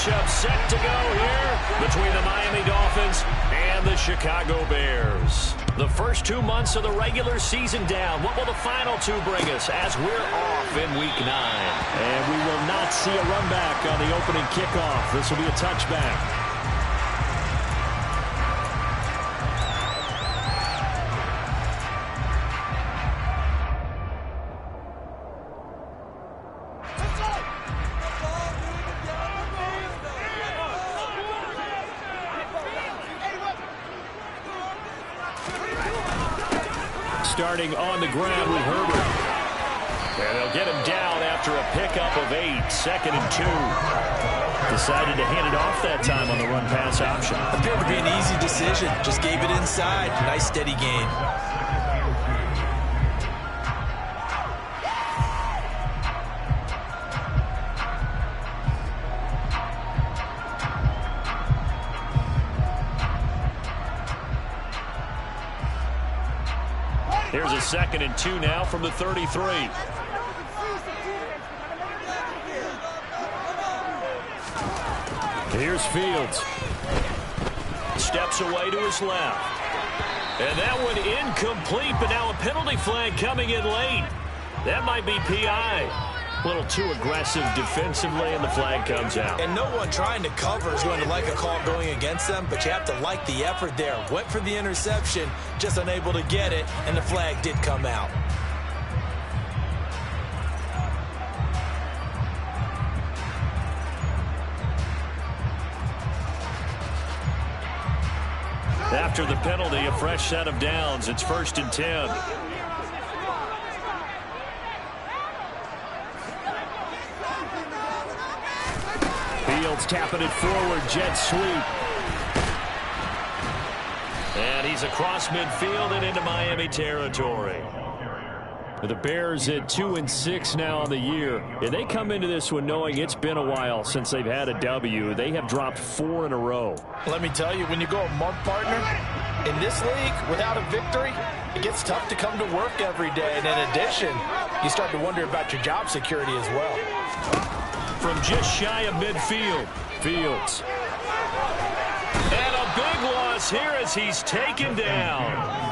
matchup set to go here between the Miami Dolphins and the Chicago Bears. The first 2 months of the regular season down. What will the final two bring us as we're off in Week 9? And we will not see a run back on the opening kickoff. This will be a touchback. Starting on the ground with Herbert. And they'll get him down after a pickup of 8. 2nd and 2. Decided to hand it off that time on the run-pass option. Appeared to be an easy decision. Just gave it inside. Nice steady gain. Here's a 2nd and 2 now from the 33. Here's Fields. Steps away to his left. And that one incomplete, but now a penalty flag coming in late. That might be PI. A little too aggressive defensively, and the flag comes out. And no one trying to cover is going to like a call going against them, but you have to like the effort there. Went for the interception, just unable to get it, and the flag did come out. After the penalty, a fresh set of downs. It's 1st and 10. Fields tapping it forward, jet sweep. And he's across midfield and into Miami territory. The Bears at 2-6 now on the year. And they come into this one knowing it's been a while since they've had a W. They have dropped 4 in a row. Let me tell you, when you go a month, partner, in this league, without a victory, it gets tough to come to work every day. And in addition, you start to wonder about your job security as well. From just shy of midfield, Fields. And a big loss here as he's taken down.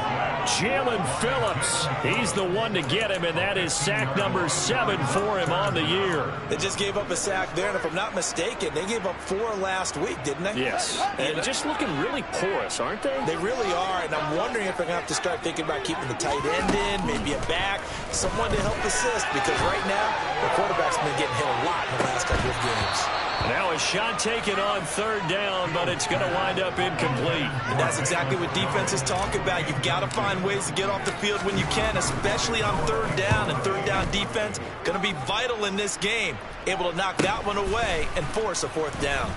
Jalen Phillips, he's the one to get him, and that is sack number 7 for him on the year. They just gave up a sack there, and if I'm not mistaken, they gave up 4 last week, didn't they? Yes. And just looking really porous, aren't they? They really are, and I'm wondering if they're going to have to start thinking about keeping the tight end in, maybe a back, someone to help assist, because right now, the quarterback's been getting hit a lot in the last couple of games. Now a shot taken on 3rd down, but it's going to wind up incomplete. And that's exactly what defenses talk about. You've got to find ways to get off the field when you can, especially on 3rd down. And 3rd down defense going to be vital in this game. Able to knock that one away and force a 4th down.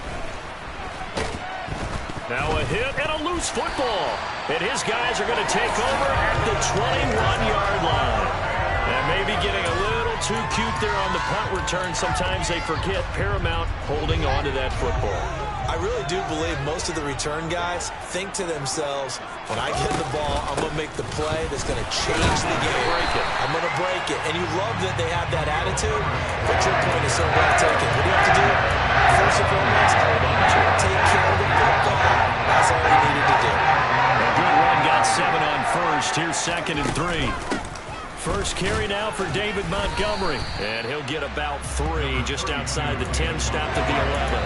Now a hit and a loose football. And his guys are going to take over at the 21-yard line. And maybe getting a little too cute there on the punt return. Sometimes they forget Paramount holding on to that football. I really do believe most of the return guys think to themselves, when I get the ball, I'm going to make the play that's going to change the game. I'm going to break it. And you love that they have that attitude, but your point is so well taken. What do you have to do? First and foremost, hold on to it. Take care of the football. That's all you needed to do. A good run, got 7 on 1st. Here's 2nd and 3. First carry now for David Montgomery. And he'll get about 3 just outside the 10, stopped at the 11.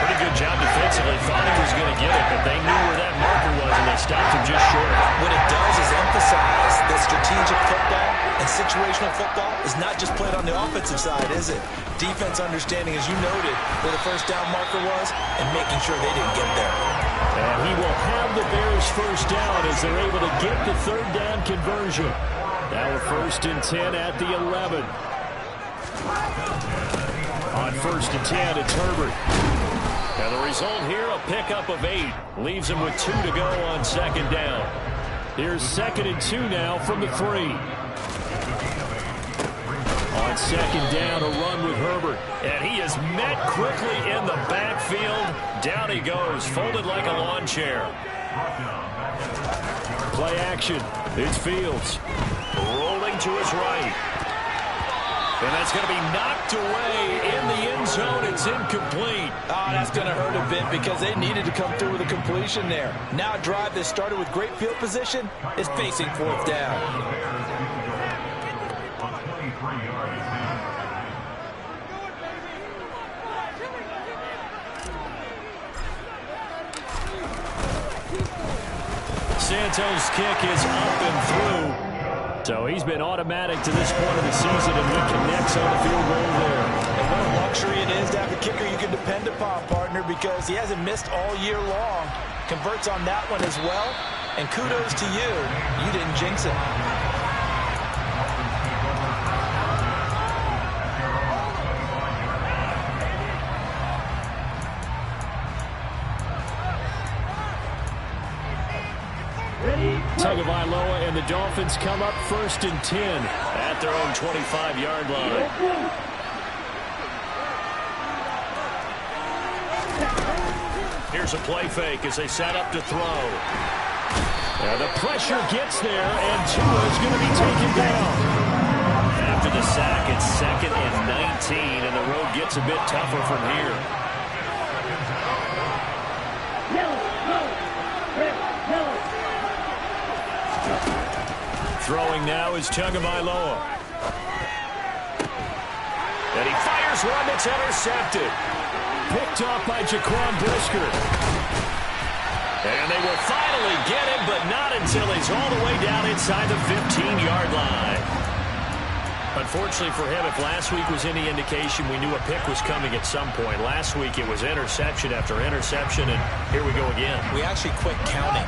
Pretty good job defensively. Thought he was going to get it, but they knew where that marker was, and they stopped him just short. What it does is emphasize that strategic football and situational football is not just played on the offensive side, is it? Defense understanding, as you noted, where the 1st down marker was and making sure they didn't get there. And he will have the Bears 1st down as they're able to get the 3rd down conversion. Now a 1st and 10 at the 11. On 1st and 10, it's Herbert. And the result here, a pickup of 8. Leaves him with 2 to go on 2nd down. Here's 2nd and 2 now from the 3. On 2nd down, a run with Herbert. And he is met quickly in the backfield. Down he goes, folded like a lawn chair. Play action. It's Fields. Rolling to his right. And that's going to be knocked away in the end zone. It's incomplete. Oh, that's going to hurt a bit because they needed to come through with a completion there. Now a drive that started with great field position is facing fourth down. Santos' kick is up and through. So he's been automatic to this point of the season, and he connects on the field goal there. And what a luxury it is to have a kicker you can depend upon, partner, because he hasn't missed all year long. Converts on that one as well. And kudos to you. You didn't jinx it. Tagovailoa and the Dolphins come up 1st and 10 at their own 25-yard line. Here's a play fake as they set up to throw. And the pressure gets there, and Tua is going to be taken down. After the sack, it's 2nd and 19, and the road gets a bit tougher from here. Throwing now is Tagovailoa. And he fires one that's intercepted. Picked off by Jaquan Brisker. And they will finally get him, but not until he's all the way down inside the 15-yard line. Unfortunately for him, if last week was any indication, we knew a pick was coming at some point. Last week it was interception after interception, and here we go again. We actually quit counting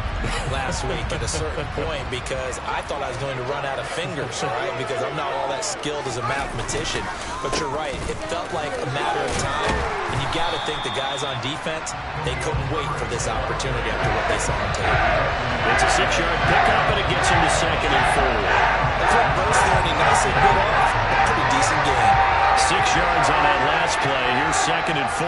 last week at a certain point because I thought I was going to run out of fingers, right? Because I'm not all that skilled as a mathematician. But you're right. It felt like a matter of time. And you got to think the guys on defense, they couldn't wait for this opportunity after what they saw on tape. It's a 6-yard pickup, and it gets him to 2nd and 4. A quick burst there, and he nicely bit off. A pretty decent game. 6 yards on that last play. Here's 2nd and 4.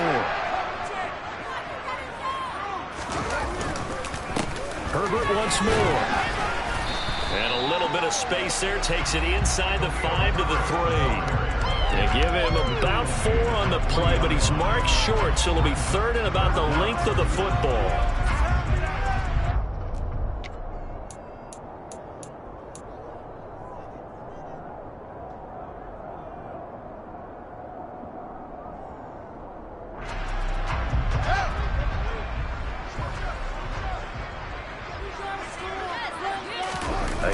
Herbert once more. And a little bit of space there. Takes it inside the 5 to the 3. They give him about 4 on the play, but he's marked short, so it'll be 3rd and about the length of the football.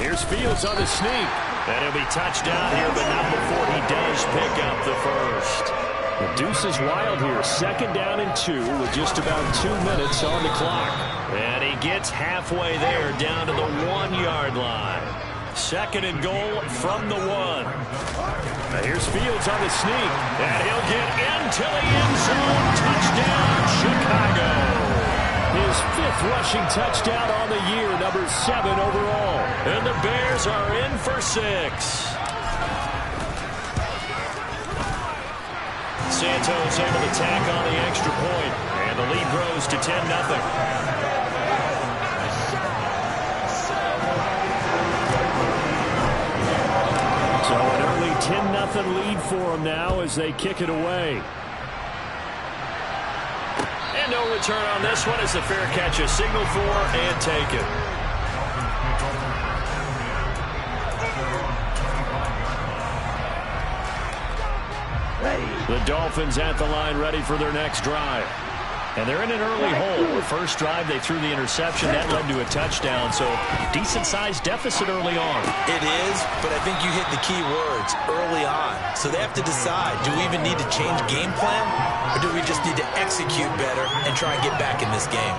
Here's Fields on the sneak. And he'll be touched down here, but not before he does pick up the first. The deuce is wild here. 2nd down and 2 with just about 2 minutes on the clock. And he gets halfway there down to the 1-yard line. 2nd and goal from the 1. Now here's Fields on the sneak. And he'll get into the end zone. Touchdown, Chicago. His 5th rushing touchdown on the year, number 7 overall. And the Bears are in for 6. Santos able to tack on the extra point. And the lead grows to 10-0. So an early 10-0 lead for them now as they kick it away. And no return on this one as the fair catch is signaled for and taken. The Dolphins at the line ready for their next drive. And they're in an early hole. The first drive, they threw the interception. That led to a touchdown, so decent-sized deficit early on. It is, but I think you hit the key words, early on. So they have to decide, do we even need to change game plan, or do we just need to execute better and try and get back in this game?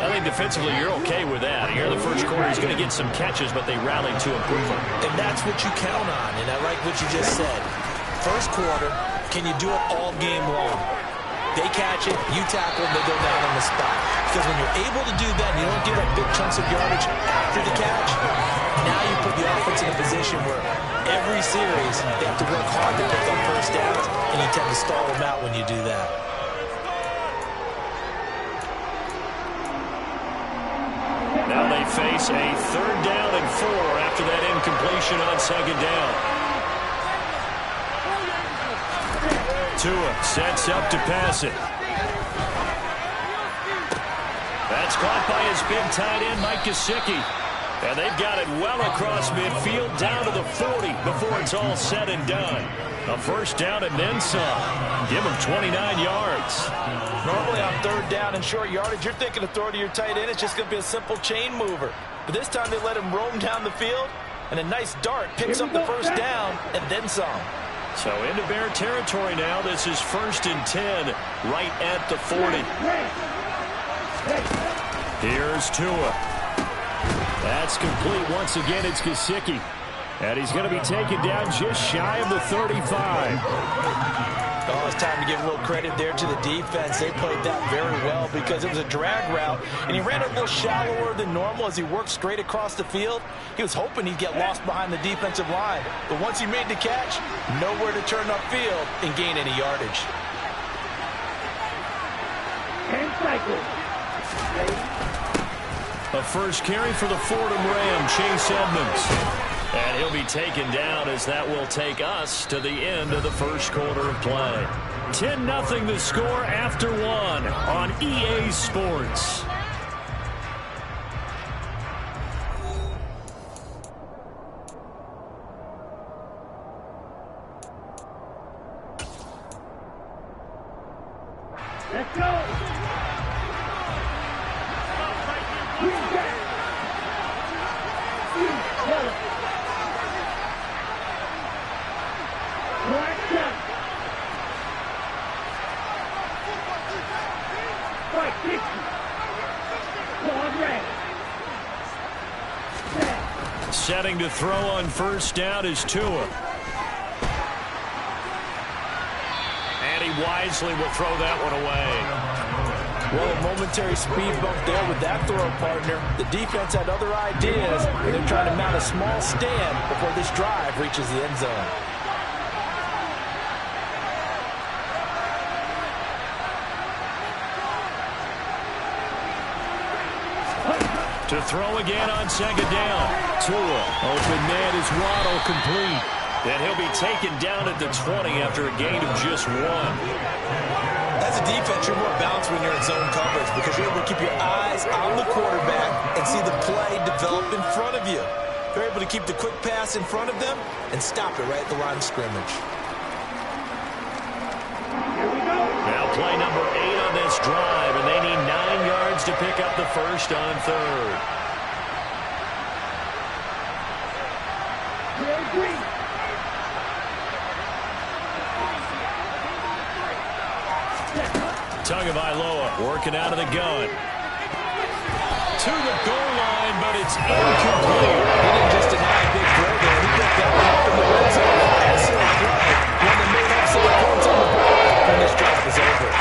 I think defensively you're okay with that. Here in the first quarter, he's going to get some catches, but they rallied to improvement. And that's what you count on, and I like what you just said. First quarter, can you do it all game long? They catch it, you tackle them, they go down on the spot. Because when you're able to do that, and you don't give up big chunks of yardage after the catch, now you put the offense in a position where every series, they have to work hard to pick up first downs, and you tend to stall them out when you do that. Now they face a 3rd down and 4 after that incompletion on 2nd down. Tua sets up to pass it. That's caught by his big tight end, Mike Gesicki. And they've got it well across midfield down to the 40 before it's all said and done. A first down and then some. Give him 29 yards. Normally on third down and short yardage, you're thinking of throw to your tight end. It's just going to be a simple chain mover. But this time they let him roam down the field, and a nice dart picks up the first down and then some. So into Bear territory now. This is 1st and 10 right at the 40. Here's Tua. That's complete once again. It's Gesicki. And he's going to be taken down just shy of the 35. Oh, it's time to give a little credit there to the defense. They played that very well because it was a drag route, and he ran a little shallower than normal as he worked straight across the field. He was hoping he'd get lost behind the defensive line, but once he made the catch, nowhere to turn upfield and gain any yardage. 10 cycles. A first carry for the Fordham Ram, Chase Edmonds. And he'll be taken down as that will take us to the end of the first quarter of play. 10-0 the score after 1 on EA Sports. Let's go. Setting to throw on first down is Tua. And he wisely will throw that one away. Well, a momentary speed bump there with that throw partner. The defense had other ideas, and they're trying to mount a small stand before this drive reaches the end zone. To throw again on second down. Tua, open man is Waddle, complete. And he'll be taken down at the 20 after a gain of just 1. As a defense, you're more balanced when you're in zone coverage because you're able to keep your eyes on the quarterback and see the play develop in front of you. You're able to keep the quick pass in front of them and stop it right at the line of scrimmage. Now play number 8 on this drive, and they need 9 yards to pick up the first on third. Tagovailoa working out of the gun. To the goal line, but it's incomplete. He didn't just deny a big throw there. He picked that one up in the red zone. Excellent play. One that made up some points on the board when this drive is over.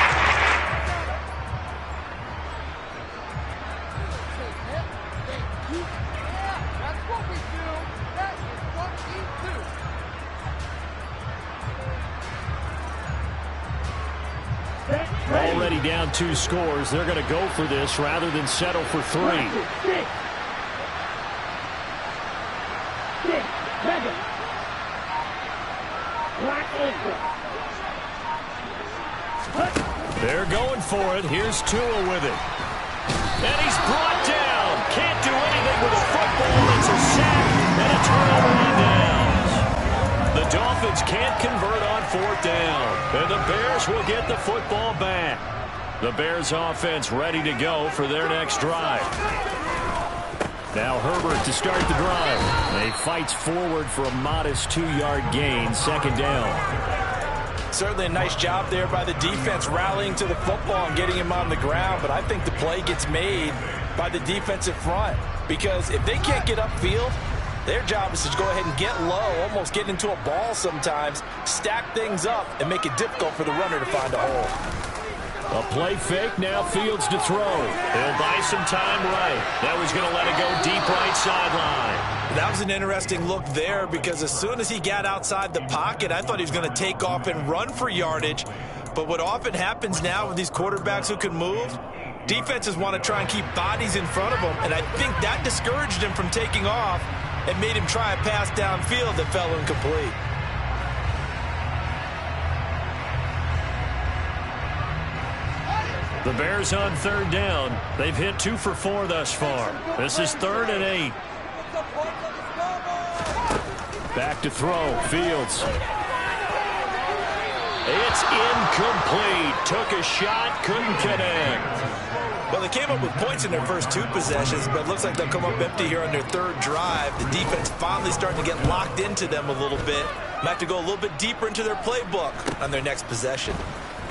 Already down 2 scores. They're going to go for this rather than settle for 3. They're going for it. Here's Tua with it. And he's brought down. Can't do anything with a football. It's a sack and a turnover on downs. The Dolphins can't convert on 4th down. And the Bears will get the football back. The Bears offense ready to go for their next drive. Now Herbert to start the drive. He fights forward for a modest 2-yard gain, second down. Certainly a nice job there by the defense rallying to the football and getting him on the ground, but I think the play gets made by the defensive front because if they can't get upfield, their job is to go ahead and get low, almost get into a ball sometimes, stack things up, and make it difficult for the runner to find a hole. A play fake, now Fields to throw. He'll buy some time right. That was going to let it go deep right sideline. That was an interesting look there because as soon as he got outside the pocket, I thought he was going to take off and run for yardage. But what often happens now with these quarterbacks who can move, defenses want to try and keep bodies in front of them, and I think that discouraged him from taking off and made him try a pass downfield that fell incomplete. The Bears on third down. They've hit 2 for 4 thus far. This is 3rd and 8. Back to throw. Fields. It's incomplete. Took a shot, couldn't connect. Well, they came up with points in their first 2 possessions, but it looks like they'll come up empty here on their 3rd drive. The defense finally starting to get locked into them a little bit. Might have to go a little bit deeper into their playbook on their next possession.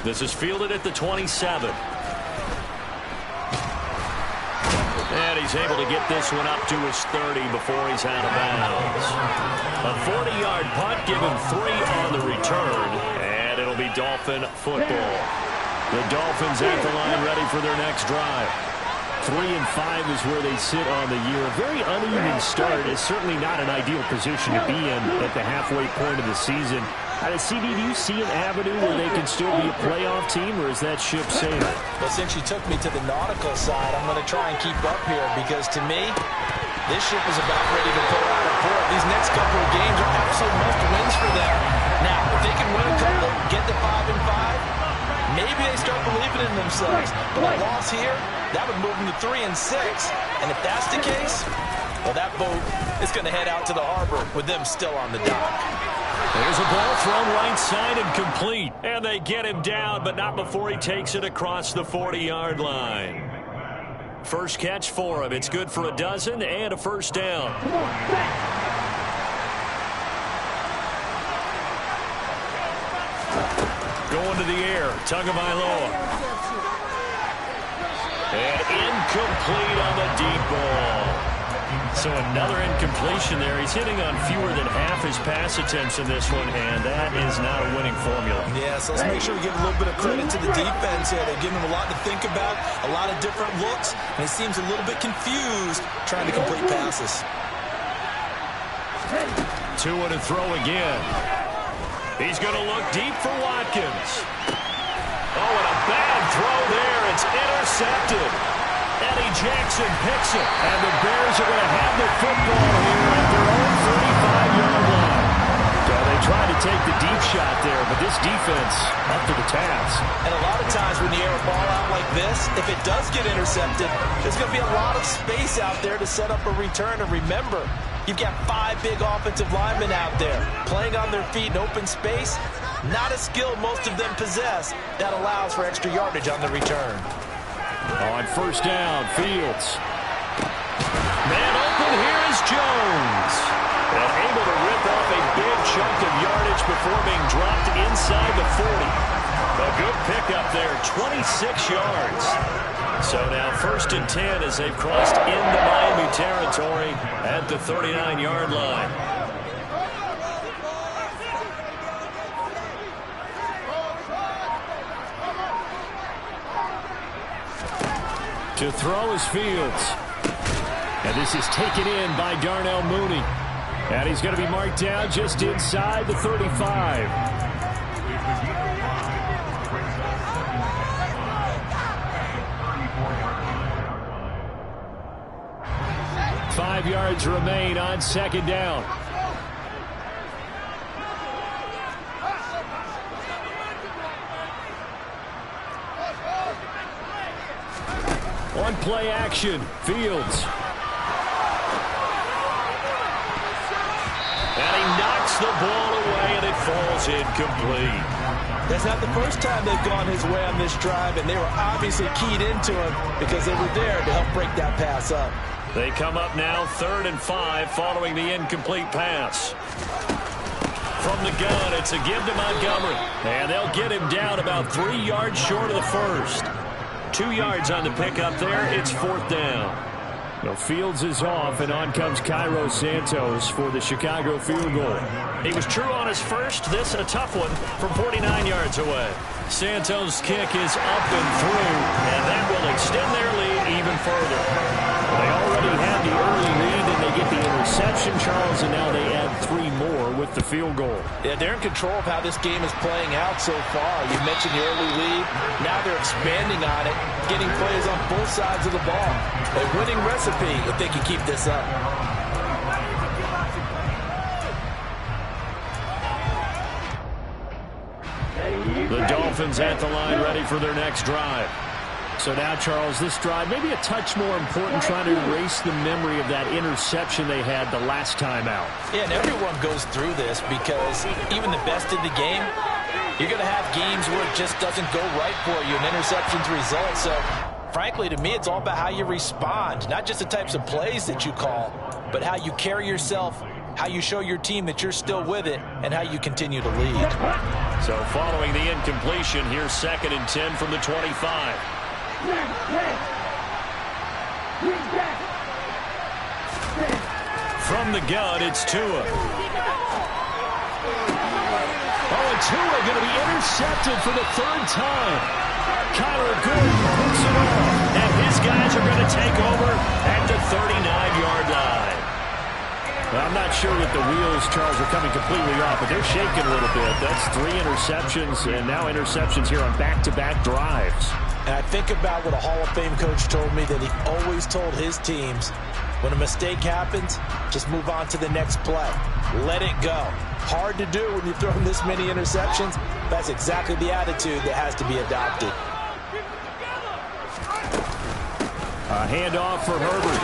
This is fielded at the 27. And he's able to get this one up to his 30 before he's out of bounds. A 40-yard punt, give him 3 on the return, and it'll be Dolphin football. The Dolphins at the line ready for their next drive. 3-5 is where they sit on the year. A very uneven start is certainly not an ideal position to be in at the halfway point of the season. CD, do you see an avenue where they can still be a playoff team, or is that ship sailing? Well, since you took me to the nautical side, I'm going to try and keep up here because, to me, this ship is about ready to pull out of port. These next couple of games are absolute must-wins for them. Now, if they can win a couple, get to 5-5, maybe they start believing in themselves. But a loss here, that would move them to 3-6. And if that's the case, well, that boat is going to head out to the harbor with them still on the dock. There's a ball thrown right side and complete. And they get him down, but not before he takes it across the 40-yard line. First catch for him. It's good for a dozen and a first down. Going to the air. Tagovailoa. And incomplete on the deep ball. So another incompletion there. He's hitting on fewer than half his pass attempts in this one, and that is not a winning formula. Yeah, so let's make sure we give a little bit of credit to the defense here. They're giving him a lot to think about, a lot of different looks, and he seems a little bit confused trying to complete passes. 2 and a throw again. He's going to look deep for Watkins. Oh, and a bad throw there. It's intercepted. Eddie Jackson picks it. And the Bears are going to have the football here at their own 35-yard line. So they tried to take the deep shot there, but this defense up to the task. And a lot of times when you air a ball out like this, if it does get intercepted, there's going to be a lot of space out there to set up a return. And remember, you've got 5 big offensive linemen out there playing on their feet in open space. Not a skill most of them possess that allows for extra yardage on the return. On first down, Fields. Man open, here is Jones. And able to rip off a big chunk of yardage before being dropped inside the 40. A good pickup there, 26 yards. So now 1st and 10 as they've crossed into Miami territory at the 39-yard line. To throw is Fields. And this is taken in by Darnell Mooney. And he's going to be marked down just inside the 35. 5 yards remain on 2nd down. On play action, Fields. And he knocks the ball away, and it falls incomplete. That's not the first time they've gone his way on this drive, and they were obviously keyed into him because they were there to help break that pass up. They come up now 3rd and 5 following the incomplete pass. From the gun, it's a give to Montgomery. And they'll get him down about 3 yards short of the first. 2 yards on the pickup there. It's 4th down. Well, Fields is off, and on comes Cairo Santos for the Chicago field goal. He was true on his first. This a tough one from 49 yards away. Santos' kick is up and through, and that will extend their lead even further. They already had the early lead, and they get the interception, Charles, and now they add 3 more with the field goal. Yeah, they're in control of how this game is playing out so far. You mentioned the early lead. Now they're expanding on it, getting plays on both sides of the ball. A winning recipe if they can keep this up. The Dolphins at the line ready for their next drive. So now, Charles, this drive maybe a touch more important, trying to erase the memory of that interception they had the last time out. Yeah, and everyone goes through this because even the best in the game, you're going to have games where it just doesn't go right for you, and interceptions result. So, frankly, to me, it's all about how you respond, not just the types of plays that you call, but how you carry yourself, how you show your team that you're still with it, and how you continue to lead. So following the incompletion, here's 2nd and 10 from the 25. From the gun, it's Tua. Oh, and Tua going to be intercepted for the 3rd time. Kyler Gordon picks it off. And his guys are going to take over at the 39-yard line. Well, I'm not sure that the wheels, Charles, are coming completely off, but they're shaking a little bit. That's 3 interceptions, and now interceptions here on back-to-back drives. And I think about what a Hall of Fame coach told me, that he always told his teams, when a mistake happens, just move on to the next play. Let it go. Hard to do when you're throwing this many interceptions. That's exactly the attitude that has to be adopted. A handoff for Herbert.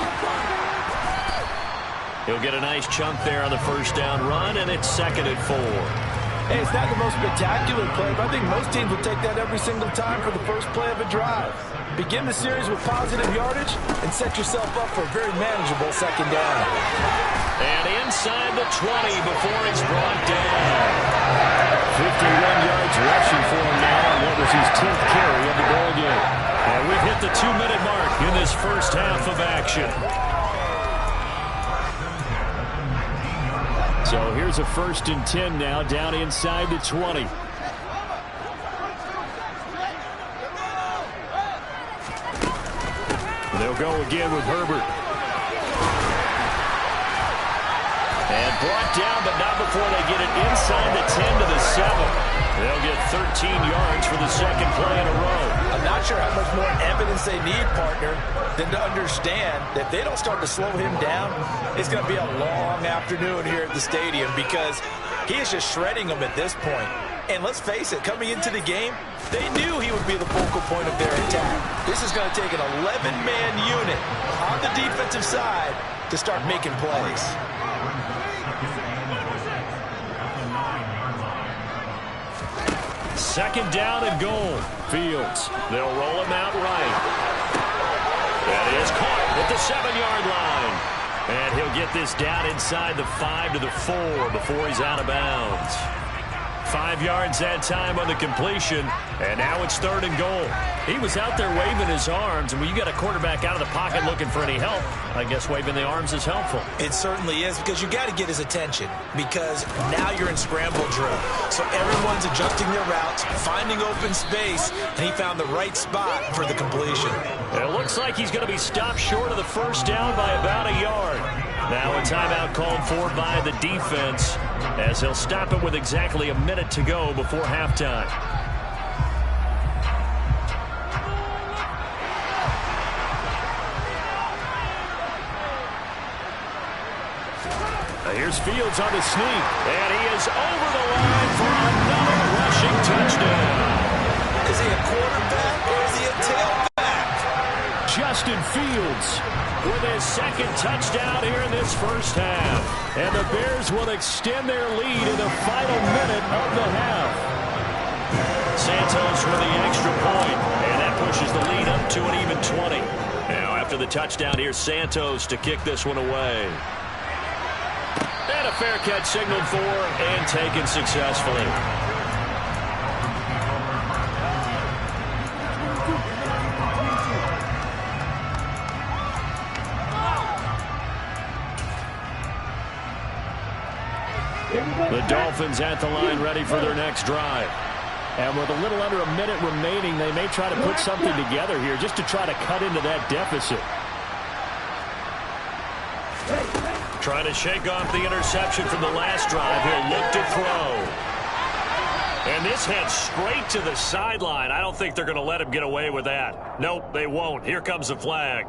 He'll get a nice chunk there on the 1st down run, and it's 2nd and 4. Hey, it's not the most spectacular play, but I think most teams will take that every single time for the first play of a drive. Begin the series with positive yardage and set yourself up for a very manageable 2nd down. And inside the 20 before it's brought down. 51 yards rushing for him now on what was his 10th carry of the ball game. And we've hit the 2-minute mark in this first half of action. So here's a 1st and 10 now, down inside the 20. They'll go again with Herbert. And brought down, but not before they get it inside the 10 to the 7. They'll get 13 yards for the 2nd play in a row. I'm not sure how much more evidence they need, partner, than to understand that if they don't start to slow him down, it's going to be a long afternoon here at the stadium, because he is just shredding them at this point. And let's face it, coming into the game, they knew he would be the focal point of their attack. This is going to take an 11-man unit on the defensive side to start making plays. Second down and goal. Fields. They'll roll him out right. That is caught at the 7-yard line. And he'll get this down inside the 5 to the 4 before he's out of bounds. 5 yards that time on the completion, and now it's 3rd and goal. He was out there waving his arms, and when you got a quarterback out of the pocket looking for any help, I guess waving the arms is helpful. It certainly is, because you got to get his attention, because now you're in scramble drill. So everyone's adjusting their routes, finding open space, and he found the right spot for the completion. It looks like he's going to be stopped short of the 1st down by about a yard. Now a timeout called for by the defense, as he'll stop it with exactly a minute to go before halftime. Here's Fields on the sneak. And he is over the line for another rushing touchdown. Is he a quarterback or is he a tailback? Justin Fields with his 2nd touchdown here in this first half. And the Bears will extend their lead in the final minute of the half. Santos with the extra point, and that pushes the lead up to an even 20. Now after the touchdown, here's Santos to kick this one away. And a fair catch signaled for and taken successfully. The Dolphins at the line ready for their next drive. And with a little under a minute remaining, they may try to put something together here just to try to cut into that deficit. Trying to shake off the interception from the last drive. He'll look to throw. And this heads straight to the sideline. I don't think they're going to let him get away with that. Nope, they won't. Here comes the flag.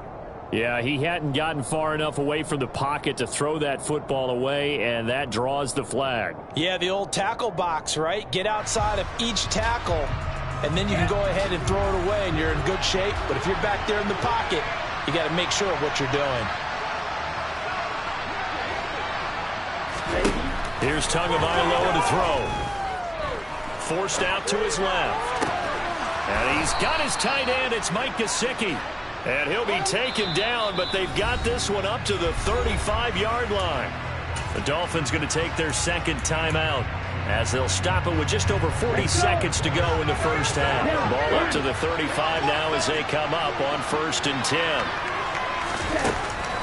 Yeah, he hadn't gotten far enough away from the pocket to throw that football away, and that draws the flag. Yeah, the old tackle box, right? Get outside of each tackle and then you can go ahead and throw it away, and you're in good shape. But if you're back there in the pocket, you got to make sure of what you're doing. Here's Tagovailoa to throw. Forced out to his left. And he's got his tight end. It's Mike Gesicki. And he'll be taken down, but they've got this one up to the 35-yard line. The Dolphins going to take their second timeout as they'll stop it with just over 40 seconds to go in the first half. Ball up to the 35 now as they come up on 1st and 10.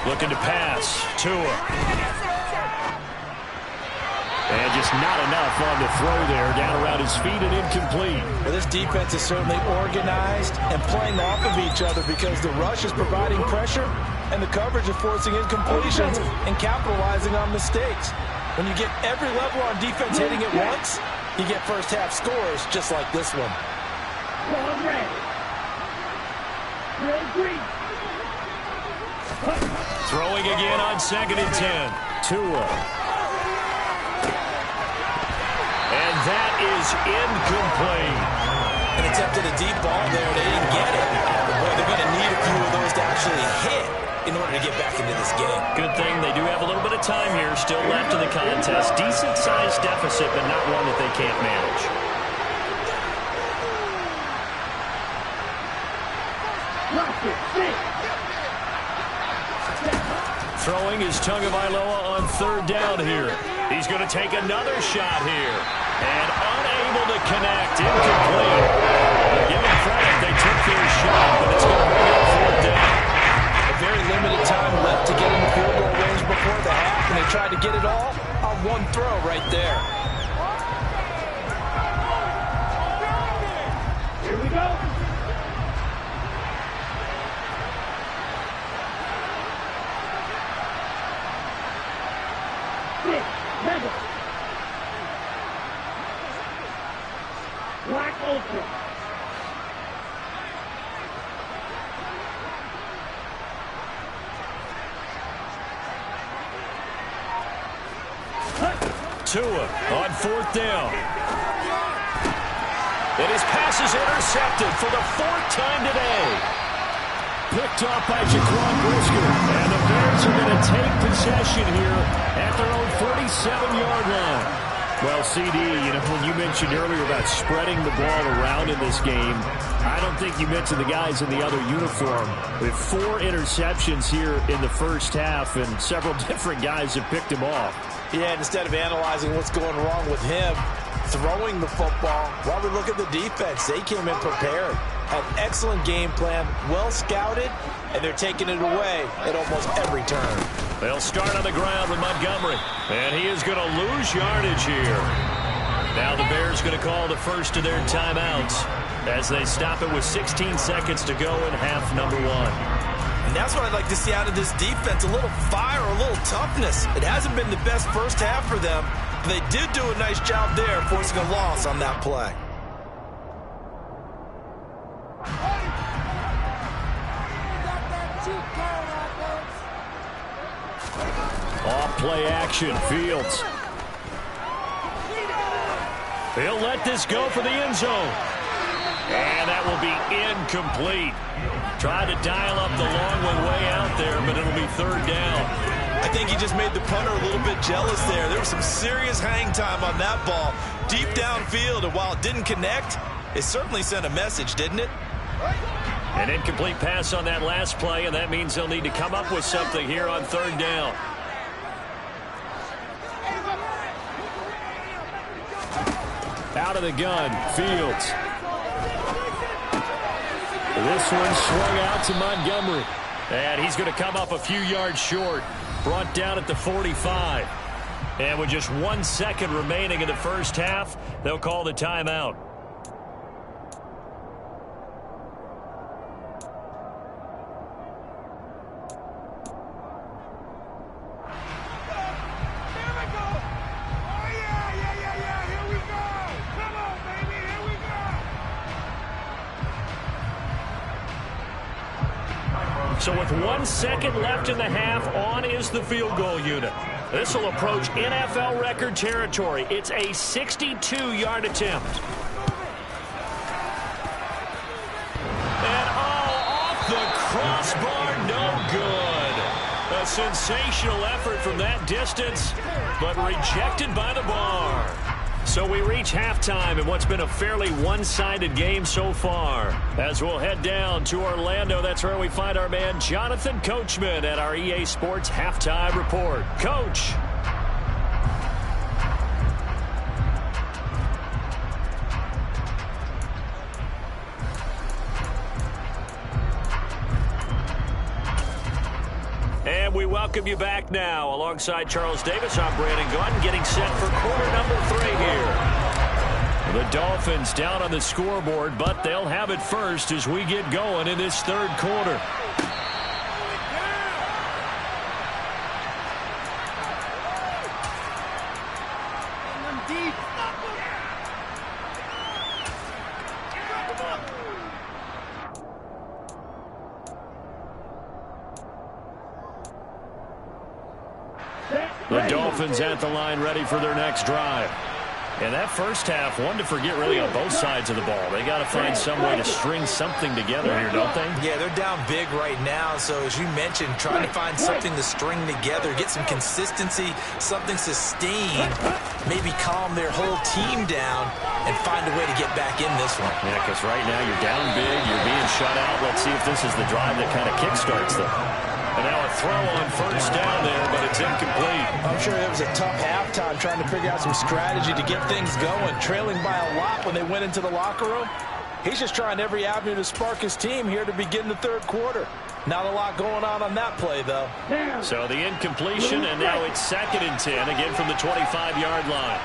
Looking to pass. Tua. And just not enough on the throw there. Down around his feet and incomplete. Well, this defense is certainly organized and playing off of each other because the rush is providing pressure and the coverage is forcing incompletions and capitalizing on mistakes. When you get every level on defense hitting at once, you get first half scores just like this one. Throwing again on 2nd and 10. Tua. And that is incomplete. An attempt at a deep ball there. They didn't get it. But boy, they're going to need a few of those to actually hit in order to get back into this game. Good thing they do have a little bit of time here still left in the contest. Decent-sized deficit, but not one that they can't manage. Throwing is Tagovailoa on 3rd down here. He's going to take another shot here. And unable to connect. Incomplete. But give them credit. They took their shot, but it's going to bring up 4th down. A very limited time left to get in the field goal range before the half, and they tried to get it all on one throw right there. Here we go. Black Ultra. Tua on 4th down. And his pass is intercepted for the 4th time today. Picked off by Jaquan Brisker. And the Bears are going to take possession here at their own 47-yard line. Well, CD, when you mentioned earlier about spreading the ball around in this game, I don't think you mentioned the guys in the other uniform. With 4 interceptions here in the first half, and several different guys have picked him off. Yeah, instead of analyzing what's going wrong with him, throwing the football, while we look at the defense, they came in prepared. Had an excellent game plan, well scouted, and they're taking it away at almost every turn. They'll start on the ground with Montgomery, and he is going to lose yardage here. Now the Bears going to call the first of their timeouts as they stop it with 16 seconds to go in half number 1. And that's what I'd like to see out of this defense, a little fire, a little toughness. It hasn't been the best first half for them, but they did do a nice job there forcing a loss on that play. Off play action, Fields. He'll let this go for the end zone. And that will be incomplete. Tried to dial up the long one way out there, but it'll be 3rd down. I think he just made the punter a little bit jealous there. There was some serious hang time on that ball. Deep downfield, and while it didn't connect, it certainly sent a message, didn't it? An incomplete pass on that last play, and that means they'll need to come up with something here on 3rd down. Out of the gun, Fields. This one swung out to Montgomery. And he's going to come up a few yards short. Brought down at the 45. And with just 1 second remaining in the first half, they'll call the timeout. So with 1 second left in the half, on is the field goal unit. This will approach NFL record territory. It's a 62-yard attempt. crossbar, no good. A sensational effort from that distance, but rejected by the bar. So we reach halftime in what's been a fairly one-sided game so far. As we'll head down to Orlando, that's where we find our man Jonathan Coachman at our EA Sports Halftime Report. Coach. And we welcome you back now. Alongside Charles Davis, I'm Brandon Gunn, getting set for quarter number 3 here. The Dolphins down on the scoreboard, but they'll have it first as we get going in this third quarter. The Dolphins at the line ready for their next drive. And that first half, one to forget really on both sides of the ball. They got to find some way to string something together here, don't they? Yeah, they're down big right now. So as you mentioned, trying to find something to string together, get some consistency, something sustained, maybe calm their whole team down and find a way to get back in this one. Yeah, because right now you're down big, you're being shut out. Let's see if this is the drive that kind of kickstarts them. And now a throw on first down there, but it's incomplete. I'm sure it was a tough halftime trying to figure out some strategy to get things going. Trailing by a lot when they went into the locker room. He's just trying every avenue to spark his team here to begin the third quarter. Not a lot going on that play, though. So the incompletion, and now it's 2nd and 10, again from the 25-yard line.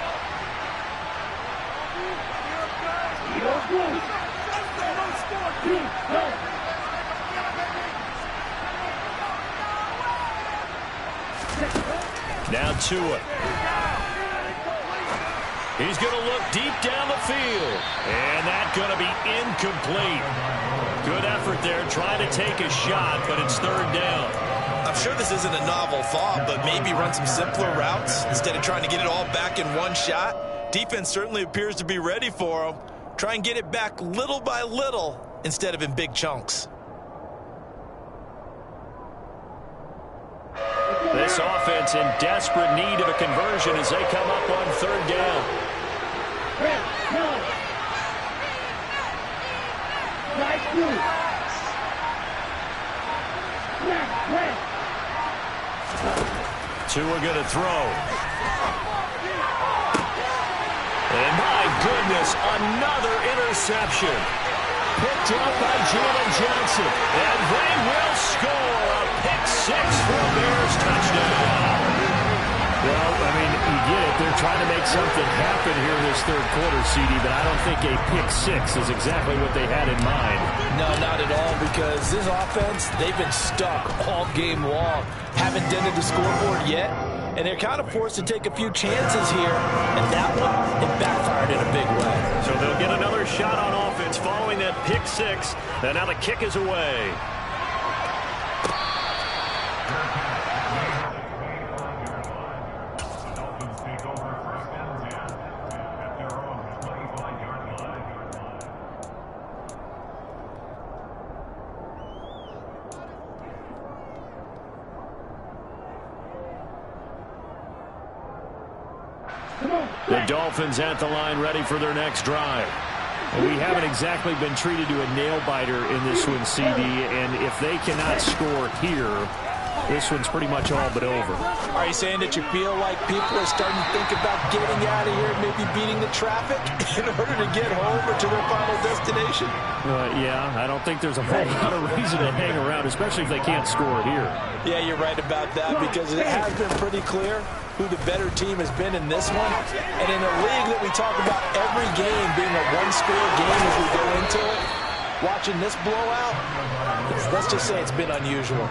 Now Tua. He's going to look deep down the field. And that's going to be incomplete. Good effort there trying to take a shot, but it's 3rd down. I'm sure this isn't a novel thought, but maybe run some simpler routes instead of trying to get it all back in one shot. Defense certainly appears to be ready for him. Try and get it back little by little instead of in big chunks. This offense in desperate need of a conversion as they come up on 3rd down. Tua going to throw. And my goodness, another interception. Picked up by Jalen Johnson. And they will score a pick-6 for a Bears touchdown. Well, I mean, you get it. They're trying to make something happen here in this third quarter, CD, but I don't think a pick-6 is exactly what they had in mind. No, not at all, because this offense, they've been stuck all game long. Haven't dented the scoreboard yet, and they're kind of forced to take a few chances here, and that one, it backfired in a big way. So they'll get another shot on offense following that pick-6, and now the kick is away. The Dolphins at the line ready for their next drive. And we haven't exactly been treated to a nail-biter in this one, CD, and if they cannot score here, this one's pretty much all but over. Are you saying that you feel like people are starting to think about getting out of here, maybe beating the traffic in order to get home or to their final destination? Yeah, I don't think there's a whole lot of reason to hang around, especially if they can't score here. Yeah, you're right about that, because it has been pretty clear who the better team has been in this one. And in a league that we talk about every game being a one-score game as we go into it, watching this blowout, let's just say it's been unusual.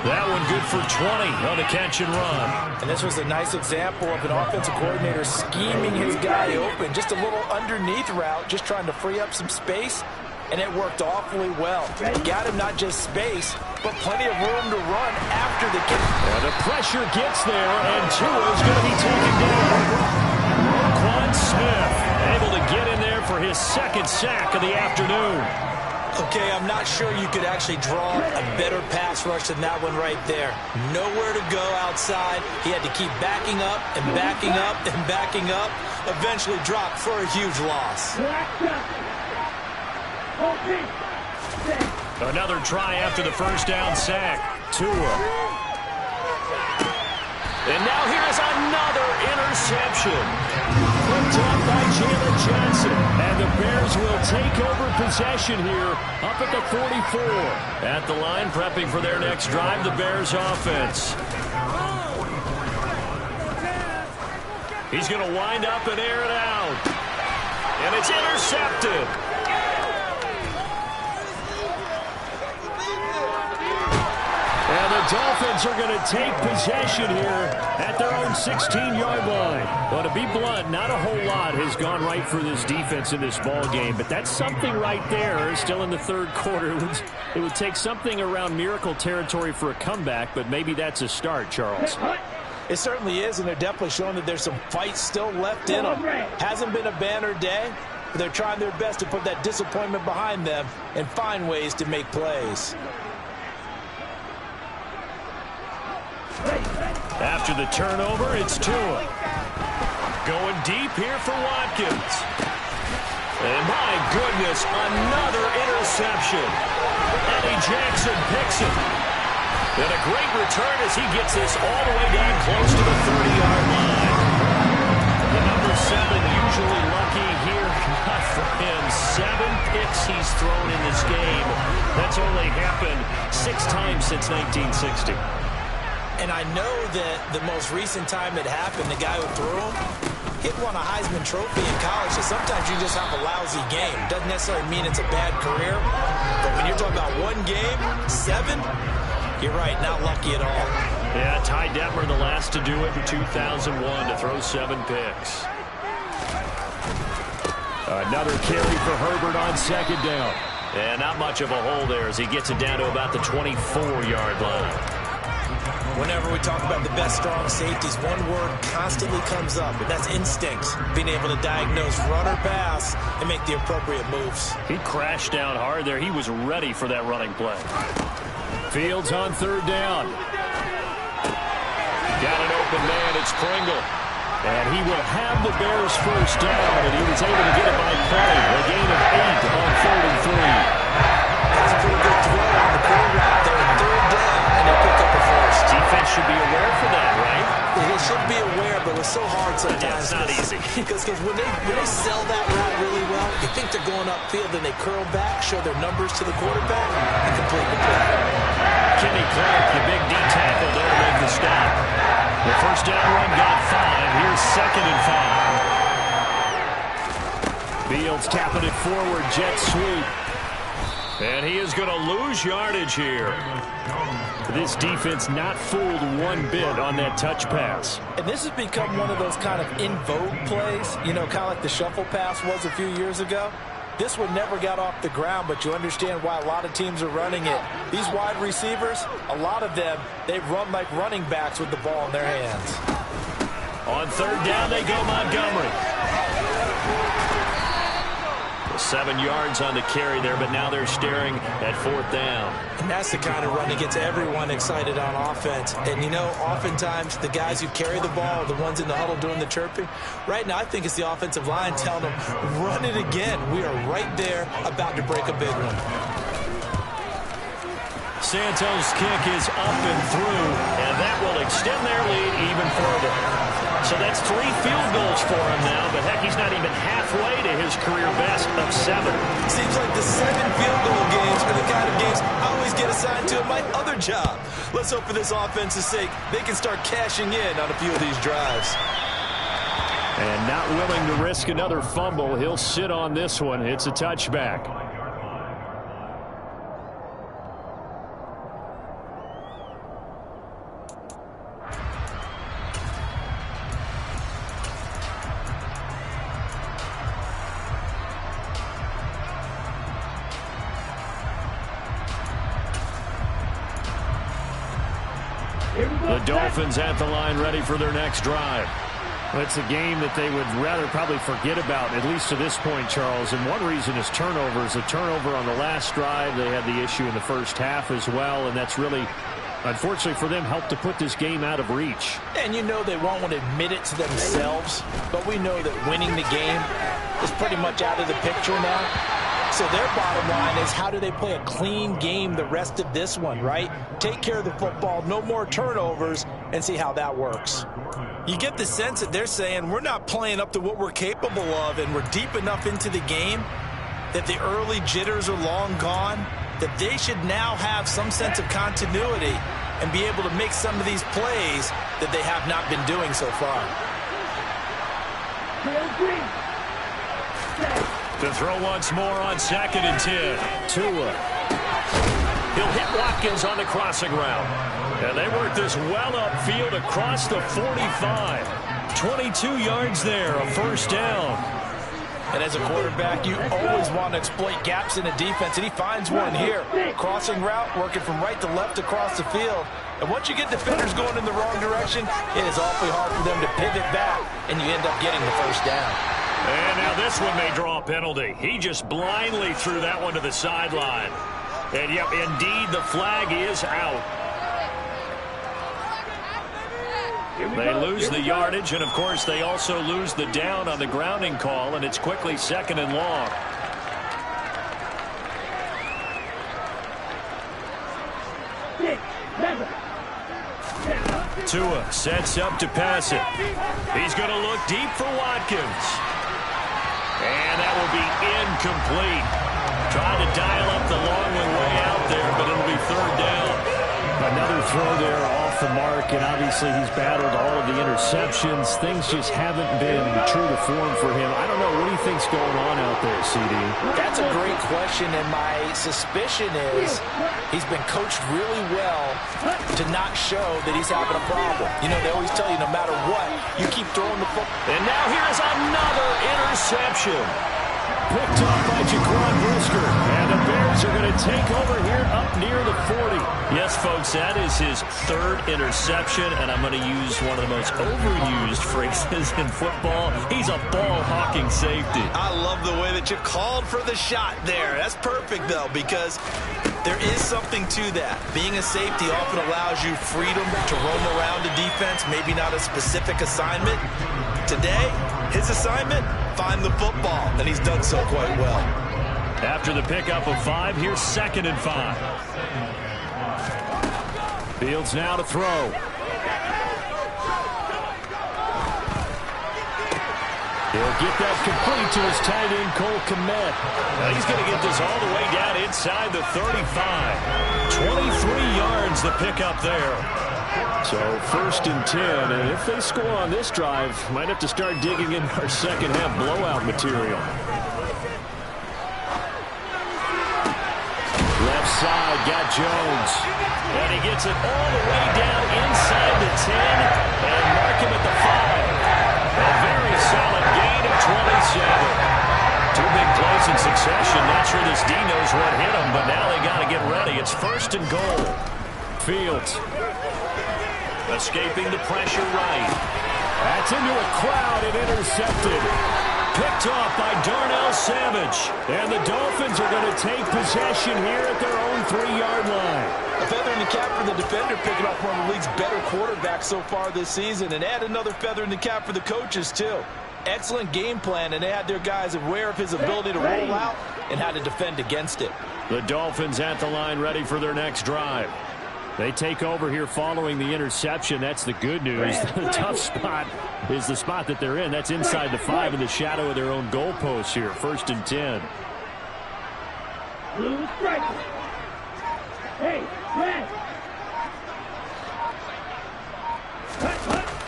That one good for 20 on the catch and run. And this was a nice example of an offensive coordinator scheming his guy open. Just a little underneath route, just trying to free up some space. And it worked awfully well. Got him not just space, but plenty of room to run after the kick. Yeah, the pressure gets there, and Tua's going to be taken down. Roquan Smith able to get in there for his 2nd sack of the afternoon. Okay, I'm not sure you could actually draw a better pass rush than that one right there. Nowhere to go outside. He had to keep backing up and backing up and backing up. Eventually dropped for a huge loss. Another try after the first down sack. Tua. And now here's another interception. Picked up by Jalen Johnson. And the Bears will take over possession here up at the 44. At the line, prepping for their next drive, the Bears offense. He's going to wind up and air it out. And it's intercepted. And the Dolphins are going to take possession here at their own 16-yard line. Well, to be blunt, not a whole lot has gone right for this defense in this ball game, but that's something right there. Still in the third quarter. It would take something around miracle territory for a comeback, but maybe that's a start, Charles. It certainly is, and they're definitely showing that there's some fight still left in them. Hasn't been a banner day, but they're trying their best to put that disappointment behind them and find ways to make plays. After the turnover, it's Tua. Going deep here for Watkins. And my goodness, another interception. Eddie Jackson picks it. And a great return as he gets this all the way down close to the 30-yard line. The number 7 usually lucky here. Not for him. 7 picks he's thrown in this game. That's only happened 6 times since 1960. And I know that the most recent time it happened, the guy who threw him, he won a Heisman Trophy in college, so sometimes you just have a lousy game. Doesn't necessarily mean it's a bad career, but when you're talking about one game, 7, you're right, not lucky at all. Yeah, Ty Detmer, the last to do it in 2001, to throw 7 picks. Another carry for Herbert on second down. And not much of a hole there as he gets it down to about the 24-yard line. Whenever we talk about the best strong safeties, one word constantly comes up, and that's instinct. Being able to diagnose run or pass and make the appropriate moves. He crashed down hard there. He was ready for that running play. Fields on third down. Got an open man. It's Pringle. And he will have the Bears first down, and he was able to get it by play. A gain of 8 on 3rd and 3. That's a pretty good throw on the corner route there. Third down, and they pick up a first. Defense should be aware for that, right? They should be aware, but it's so hard sometimes. Yeah, it's not easy. Because when they sell that route really well, you think they're going upfield, and they curl back, show their numbers to the quarterback, and complete the play. Kenny Clark, the big D tackle there, made the stop. The first down run got 5. Here's 2nd and 5. Fields tapping it forward, jet sweep. And he is going to lose yardage here. This defense not fooled one bit on that touch pass. And this has become one of those kind of in vogue plays, you know, kind of like the shuffle pass was a few years ago. This one never got off the ground, but you understand why a lot of teams are running it. These wide receivers, a lot of them, they run like running backs with the ball in their hands. On third down, they go Montgomery. 7 yards on the carry there, but now they're staring at 4th down. And that's the kind of run that gets everyone excited on offense. And, you know, oftentimes the guys who carry the ball are the ones in the huddle doing the chirping. Right now, I think it's the offensive line telling them, run it again. We are right there about to break a big one. Santos' kick is up and through, and that will extend their lead even further. So that's 3 field goals for him now, but heck, he's not even halfway to his career best of 7. Seems like the 7 field goal games are the kind of games I always get assigned to in my other job. Let's hope for this offense's sake they can start cashing in on a few of these drives. And not willing to risk another fumble, he'll sit on this one. It's a touchback. The Dolphins at the line ready for their next drive. Well, it's a game that they would rather probably forget about, at least to this point, Charles. And one reason is turnovers. A turnover on the last drive. They had the issue in the first half as well, and that's really, unfortunately for them, helped to put this game out of reach. And you know they won't want to admit it to themselves, but we know that winning the game is pretty much out of the picture now. So their bottom line is, how do they play a clean game the rest of this one, right? Take care of the football, no more turnovers, and see how that works. You get the sense that they're saying we're not playing up to what we're capable of, and we're deep enough into the game that the early jitters are long gone, that they should now have some sense of continuity and be able to make some of these plays that they have not been doing so far. To throw once more on 2nd and 10. Tua. He'll hit Watkins on the crossing route. And they work this well upfield across the 45. 22 yards there, a first down. And as a quarterback, you always want to exploit gaps in the defense, and he finds one here. Crossing route, working from right to left across the field. And once you get defenders going in the wrong direction, it is awfully hard for them to pivot back, and you end up getting the first down. And now this one may draw a penalty. He just blindly threw that one to the sideline. And, yep, indeed, the flag is out. They lose the yardage, and, of course, they also lose the down on the grounding call, and it's quickly 2nd and long. Tua sets up to pass it. He's going to look deep for Watkins. And that will be incomplete. Trying to dial up the long one way out there, but it'll be 3rd down. Another throw there off the mark, and obviously he's battled all of the interceptions. Things just haven't been true to form for him. I don't know. What do you think's going on out there, CD? That's a great question, and my suspicion is he's been coached really well to not show that he's having a problem. You know, they always tell you no matter what, you keep throwing the football. And now here's another interception. Picked off by Jaquan Brisker. And the Bears are going to take over here up near the 40. Yes, folks, that is his 3rd interception, and I'm going to use one of the most overused phrases in football. He's a ball-hawking safety. I love the way that you called for the shot there. That's perfect, though, because there is something to that. Being a safety often allows you freedom to roam around the defense, maybe not a specific assignment. Today, his assignment, find the football, and he's done so quite well. After the pickup of 5, here's 2nd and 5. Fields now to throw. He'll get that complete to his tight end, Cole Kmet. Now he's going to get this all the way down inside the 35. 23 yards the pickup there. So 1st and 10, and if they score on this drive, might have to start digging in our second half blowout material. Left side, got Jones. And he gets it all the way down inside the 10 and mark him at the 5. A very solid gain of 27. 2 big plays in succession. Not sure this D knows what hit him, but now they got to get ready. It's 1st and goal. Fields. Escaping the pressure right. That's into a crowd and intercepted. Picked off by Darnell Savage. And the Dolphins are going to take possession here at their own 3-yard line. A feather in the cap for the defender, picking off one of the league's better quarterbacks so far this season, and add another feather in the cap for the coaches, too. Excellent game plan, and they had their guys aware of his ability to roll out and how to defend against it. The Dolphins at the line ready for their next drive. They take over here following the interception. That's the good news. The tough spot is the spot that they're in. That's inside the 5 in the shadow of their own goalpost here. 1st and 10. Blue striker. Hey, red.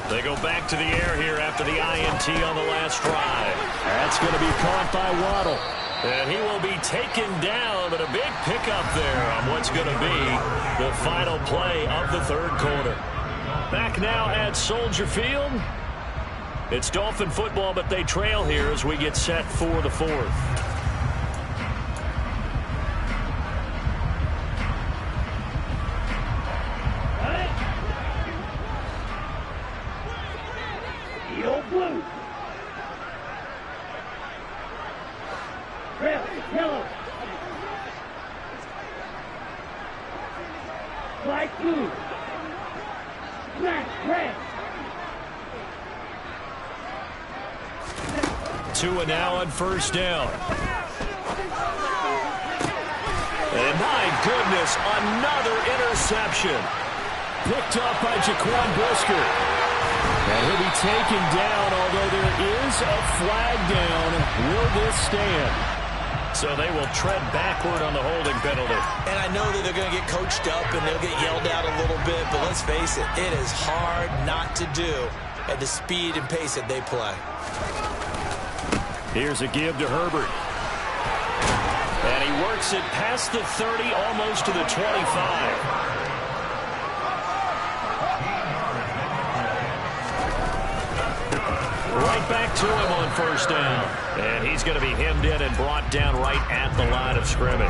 They go back to the air here after the INT on the last drive. That's going to be caught by Waddle. And he will be taken down, but a big pickup there on what's going to be the final play of the 3rd quarter. Back now at Soldier Field. It's Dolphin football, but they trail here as we get set for the 4th. Yo, Flag 2. Smash, press. 2 and now on first down. And my goodness, another interception. Picked up by Jaquan Brisker. And he'll be taken down, although there is a flag down. Will this stand? So they will tread backward on the holding penalty. And I know that they're going to get coached up and they'll get yelled at a little bit, but let's face it, it is hard not to do at the speed and pace that they play. Here's a give to Herbert. And he works it past the 30, almost to the 25. Right back to him on first down. And he's going to be hemmed in and brought down right at the line of scrimmage.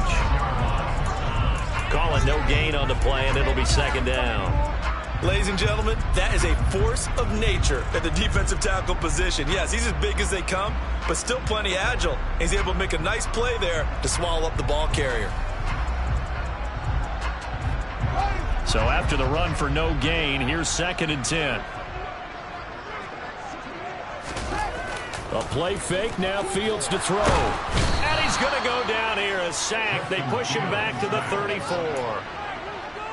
Calling no gain on the play, and it'll be second down. Ladies and gentlemen, that is a force of nature at the defensive tackle position. Yes, he's as big as they come, but still plenty agile. He's able to make a nice play there to swallow up the ball carrier. So after the run for no gain, here's second and 10. A play fake, now Fields to throw. And he's going to go down here, a sack. They push him back to the 34.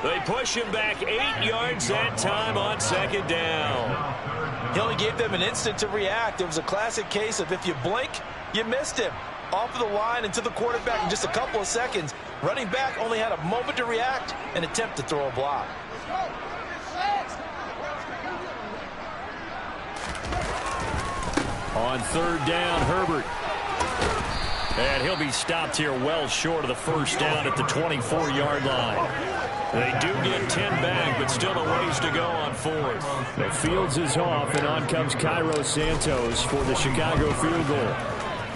They push him back 8 yards that time on second down. He only gave them an instant to react. It was a classic case of if you blink, you missed him. Off of the line and to the quarterback in just a couple of seconds. Running back only had a moment to react and attempt to throw a block. On third down, Herbert. And he'll be stopped here well short of the first down at the 24-yard line. They do get 10 back, but still a ways to go on fourth. The Fields is off, and on comes Cairo Santos for the Chicago field goal.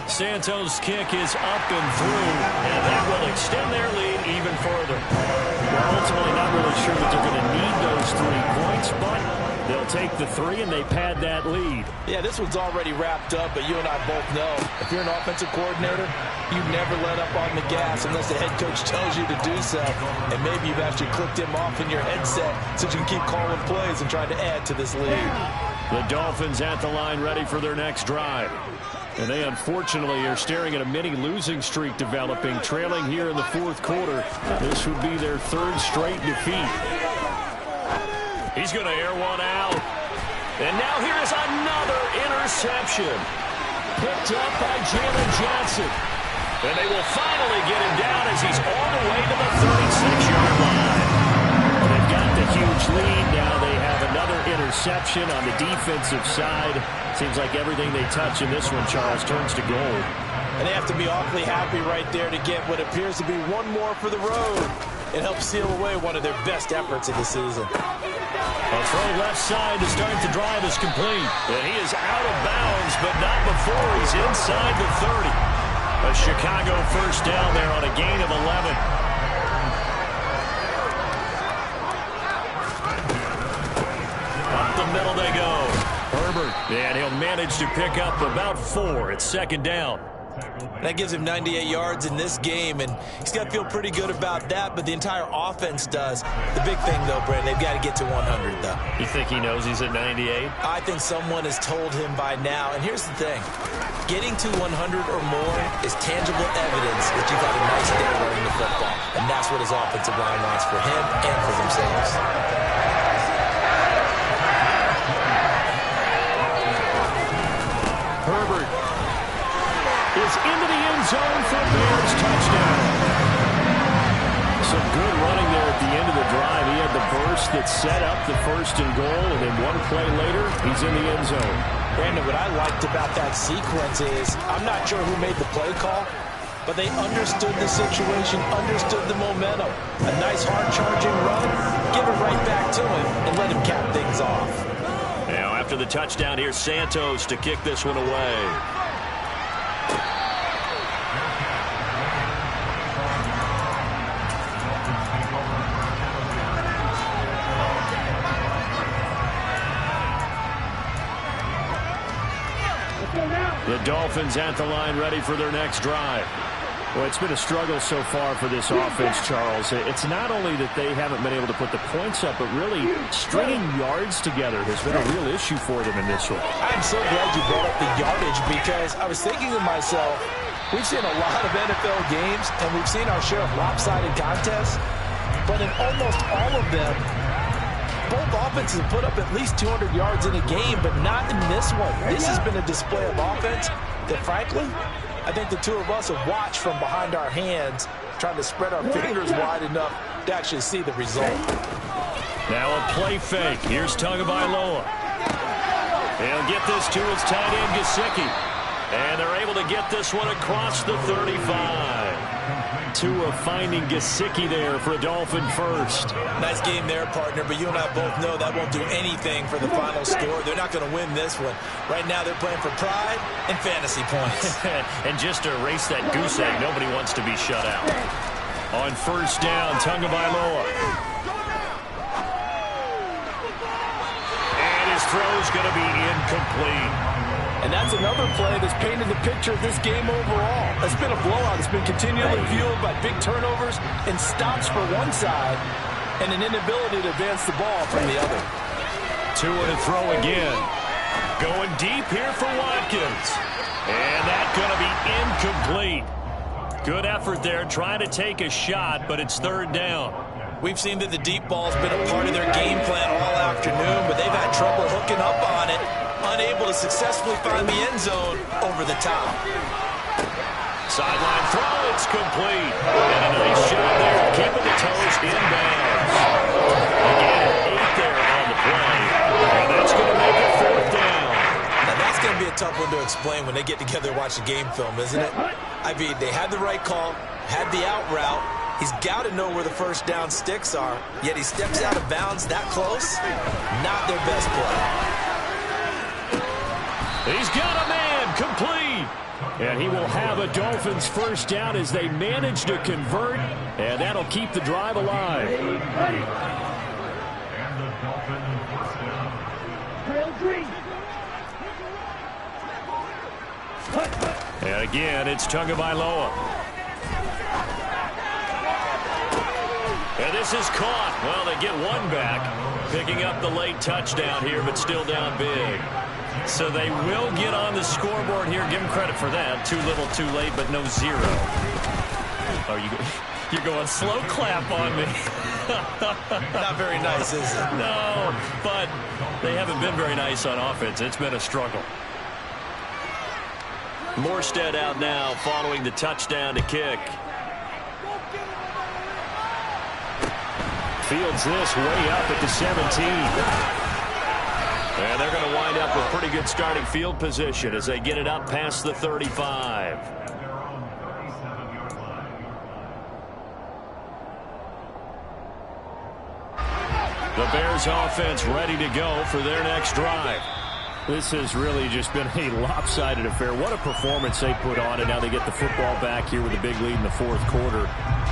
Santos' kick is up and through, and that will extend their lead even further. We're ultimately not really sure that they're going to need those 3 points, but they'll take the 3 and they pad that lead. Yeah, this one's already wrapped up, but you and I both know if you're an offensive coordinator, you never let up on the gas unless the head coach tells you to do so. And maybe you've actually clicked him off in your headset so you can keep calling plays and trying to add to this lead. The Dolphins at the line ready for their next drive. And they unfortunately are staring at a mini losing streak developing, trailing here in the fourth quarter. This would be their 3rd straight defeat. He's going to air one out. And now here is another interception. Picked up by Jalen Johnson. And they will finally get him down as he's all the way to the 36-yard line. They've got the huge lead. Now they have another interception on the defensive side. Seems like everything they touch in this one, Charles, turns to gold. And they have to be awfully happy right there to get what appears to be one more for the road. It helps seal away one of their best efforts of the season. A throw left side to start the drive is complete. And he is out of bounds, but not before he's inside the 30. A Chicago first down there on a gain of 11. Up the middle they go. Herbert, and he'll manage to pick up about 4. It's second down. That gives him 98 yards in this game, and he's got to feel pretty good about that, but the entire offense does. The big thing, though, Brandon, they've got to get to 100, though. You think he knows he's at 98? I think someone has told him by now, and here's the thing. Getting to 100 or more is tangible evidence that you've had a nice day running the football, and that's what his offensive line wants for him and for themselves. Herbert is into the end zone for Bears touchdown. Some good running there at the end of the drive. He had the burst that set up the 1st and goal, and then one play later, he's in the end zone. Brandon, what I liked about that sequence is I'm not sure who made the play call, but they understood the situation, understood the momentum. A nice hard-charging run, give it right back to him, and let him cap things off. Now after the touchdown, here's Santos to kick this one away. The Dolphins at the line ready for their next drive. Well, it's been a struggle so far for this offense, Charles. It's not only that they haven't been able to put the points up, but really stringing yards together has been a real issue for them in this one. I'm so glad you brought up the yardage because I was thinking to myself, we've seen a lot of NFL games, and we've seen our share of lopsided contests, but in almost all of them, both offenses have put up at least 200 yards in a game, but not in this one. This has been a display of offense that, frankly, I think the two of us have watched from behind our hands, trying to spread our fingers wide enough to actually see the result. Now a play fake. Here's Tagovailoa. He'll get this to his tight end, Gesicki. And they're able to get this one across the 35. Tua finding Gesicki there for a Dolphin first. Nice game there, partner, but you and I both know that won't do anything for the final score. They're not going to win this one. Right now they're playing for pride and fantasy points. And just to erase that goose egg, nobody wants to be shut out. On first down, Tagovailoa. And his throw's going to be incomplete. And that's another play that's painted the picture of this game overall. It's been a blowout. It's been continually fueled by big turnovers and stops for one side and an inability to advance the ball from the other. Tua to throw again. Going deep here for Watkins. And that's going to be incomplete. Good effort there trying to take a shot, but it's third down. We've seen that the deep ball's been a part of their game plan all afternoon, but they've had trouble hooking up on it. Unable to successfully find the end zone over the top. Sideline throw, it's complete. And a nice shot there, keeping the toes inbounds. Again, 8 there on the play. And that's going to make it fourth down. Now that's going to be a tough one to explain when they get together and watch the game film, isn't it? I mean, they had the right call, had the out route. He's got to know where the first down sticks are, yet he steps out of bounds that close. Not their best play. He's got a man, complete. And he will have a Dolphins first down as they manage to convert, and that'll keep the drive alive. And again, it's Tagovailoa. And this is caught. Well, they get one back, picking up the late touchdown here, but still down big. So they will get on the scoreboard here. Give them credit for that. Too little, too late, but no zero. Oh, you're going slow clap on me. Not very nice, is it? No, but they haven't been very nice on offense. It's been a struggle. Morstead out now following the touchdown to kick. Fields this way up at the 17. And they're going to wind up with pretty good starting field position as they get it up past the 35. The Bears offense ready to go for their next drive. This has really just been a lopsided affair. What a performance they put on, and now they get the football back here with a big lead in the fourth quarter.